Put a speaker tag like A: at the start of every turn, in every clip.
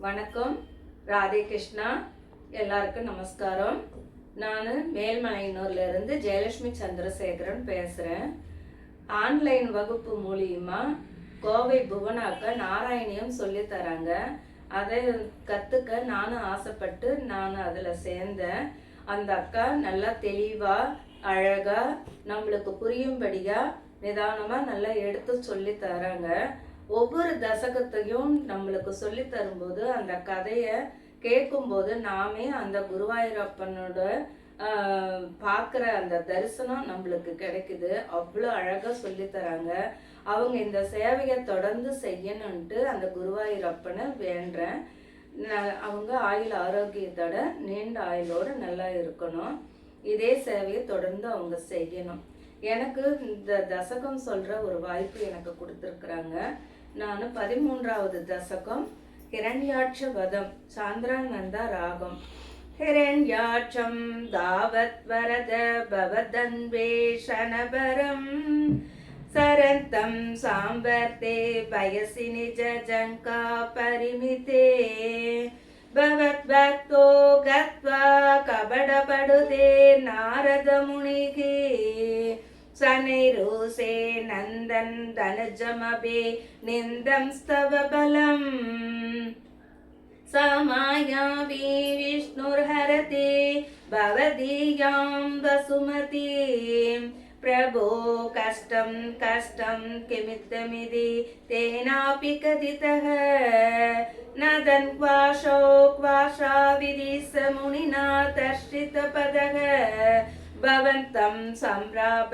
A: வணக்கம். ராதே கிருஷ்ணா. எல்லாருக்கும் நமஸ்காரம். நான் மேல்மலையனூர்லேருந்து ஜெயலட்சுமி சந்திரசேகரன் பேசுகிறேன். ஆன்லைன் வகுப்பு மூலியமா கோவை புவனாக்க நாராயணியம் சொல்லித்தராங்க. அதை கற்றுக்க நானும் ஆசைப்பட்டு நான் அதில் சேர்ந்தேன். அந்த அக்கா நல்லா தெளிவாக அழகாக நம்மளுக்கு புரியும்படியாக நிதானமாக நல்லா எடுத்து சொல்லி தராங்க. ஒவ்வொரு தசகத்தையும் நம்மளுக்கு சொல்லி தரும்போது அந்த கதையை கேட்கும்போது நாமே அந்த குருவாயூரப்பனோட பார்க்குற அந்த தரிசனம் நம்மளுக்கு கிடைக்குது. அவ்வளோ அழகாக சொல்லித்தராங்க. அவங்க இந்த சேவையை தொடர்ந்து செய்யணுன்ட்டு அந்த குருவாயூரப்பனை வேண்டுறேன். அவங்க ஆயுள் ஆரோக்கியத்தோட நீண்ட ஆயுளோடு நல்லா இருக்கணும். இதே சேவையை தொடர்ந்து அவங்க செய்யணும். எனக்கு இந்த தசகம் சொல்கிற ஒரு வாய்ப்பு எனக்கு கொடுத்துருக்குறாங்க. நான் 13வது தசகம் ஹிரண்யாட்ச வதம் சாந்திரானந்தா ராகம். ஹிரண்யாட்சம் தாவத் வரத பவதன்வேஷணபரம் சரந்தம் சாம்பர்த்தே பயசி நிஜ ஜங்கா பரிமிதே பவத் பக்தோ கத்வா கபடபடுதே நாரத முனிகே சனைருசே நந்தன் தனுஜமபே நிந்தம் ஸ்தவ பலம் சமாயாவி விஷ்ணுர்ஹரதே பவதீயாம் வசுமதி பிரபோ கஷ்டம் கஷ்டம் கிமித்தமிதி தேனாபி கதிதः நதன் க்வாஷோ க்வாஷா விதிச முனினா தர்ஷிதபதः भवन्तं सम्प्राप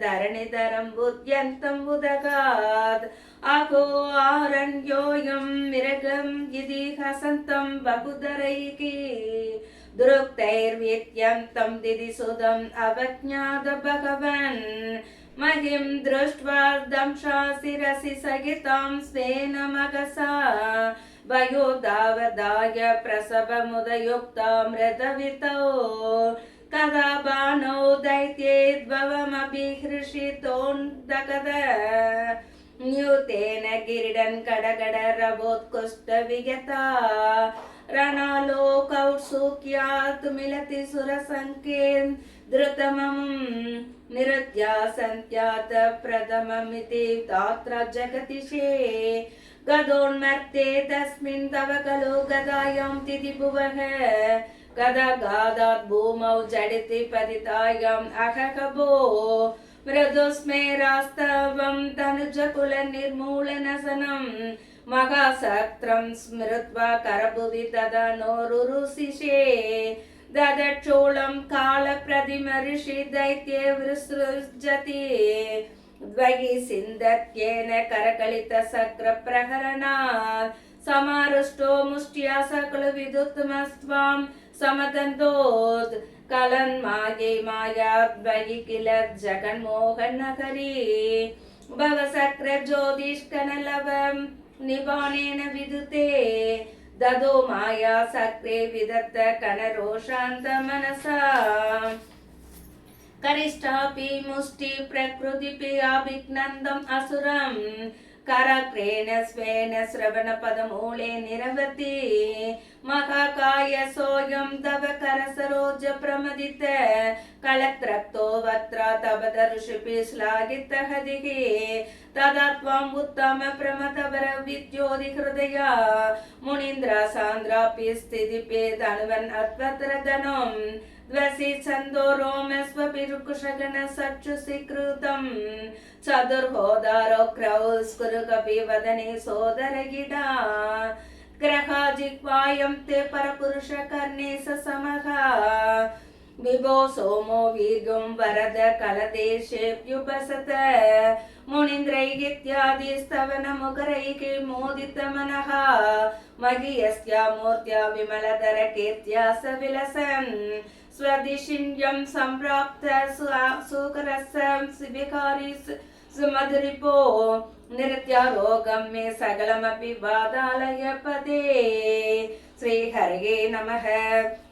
A: धरणिधरं बुद्ध्यन्तं उदगात् अहो आरण्योऽयं मिरगं यदि हसन्तं बहुधरैः दुरुक्तैर्विद्यन्तं दिदिसुदम् अवज्ञात भगवन् महिं दृष्ट्वा दंशासिरसि सहितां स्वेन मगसा वयोदावदाय प्रसवमुदयुक्ता मृतवितौ कदा बाणौ दैत्येद्भवमभिहृषितोऽन्तकद न्यूतेन गिरिडन् कडगडरवोत्कुष्टविगता रणलोकौत्सुक्यात् मिलति सुरसङ्केन् धृतमं निरुद्या सन्त्यात् प्रथममिति तात्र जगतिशे गदोन्मर्ते तस्मिन् तव खलु गदायां तिथिभुवः गदा गादात् भूमौ जडिति पतितायाम् अहकभो मृदुस्मेरास्तवं तनुजकुलनिर्मूलनसनं महासत्रं स्मृत्वा करभुवि तदा नोरुरुसिषे ददक्षूलं कालप्रतिमऋषि दैत्ये विसृजति द्वयि सिन्धत्येन करकलितसक्रप्रहरणात् समारुष्टो मुष्ट्या सकलविदुत्तमस्त्वां समदन्तोत् कलन्मायै मायाद्वयि किल जगन्मोहनगरी भवसक्रज्योतिष्कनलवं निबाणेन विदुते ददो माया सक्रे विदत्त कनरोषान्तमनसा करिष्ठापि मुष्टि प्रकृतिपि अभिघ्नन्दम् असुरम् करक्रेण स्वेन श्रवणपदमूले निरवति महाकाय सोऽयं तव करसरोज प्रमदित कलत्रक्तो वक्त्र तव दर्शिपि श्लाघितः दिः तदा त्वम् उत्तम प्रमथवर विद्योधिहृदया मुनीन्द्र सान्द्रापि स्थितिपे धनुवन् अत्वत्रगणम् द्वसि छन्दो रोमस्वपिरुकुशगण सक्षुषीकृतं चतुर्होदारो क्रौस्कुरुकपि वदने सोदरगिडा ग्रहाजिह्वायं ते परपुरुषकर्णे समः विभो सोमो वीर्यं वरद कलदेशेऽप्युपसत मुनीन्द्रैः इत्यादि स्तवनमुखरैः मोदितमनः महीयस्या मूर्त्या विमलधर कीर्त्या स विलसन् स्वदिशिन्यं सम्प्राप्त सुकरसं विकारी सुमधुरिपो निरत्यारोगं मे सकलमपि वादालयपदे श्रीहरये नमः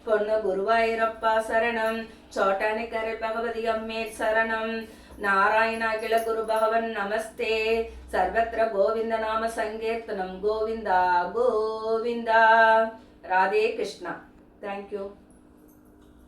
A: பொன்னு குருவாயூரப்பா சரணம். சோட்டானிக்கரை பகவதி அம்மே சரணம். नारायणाखिल गुरु भगवन् नमस्ते सर्वत्र गोविंद नाम संकीर्तनम गोविंदा गोविंदा राधे कृष्णा थैंक यू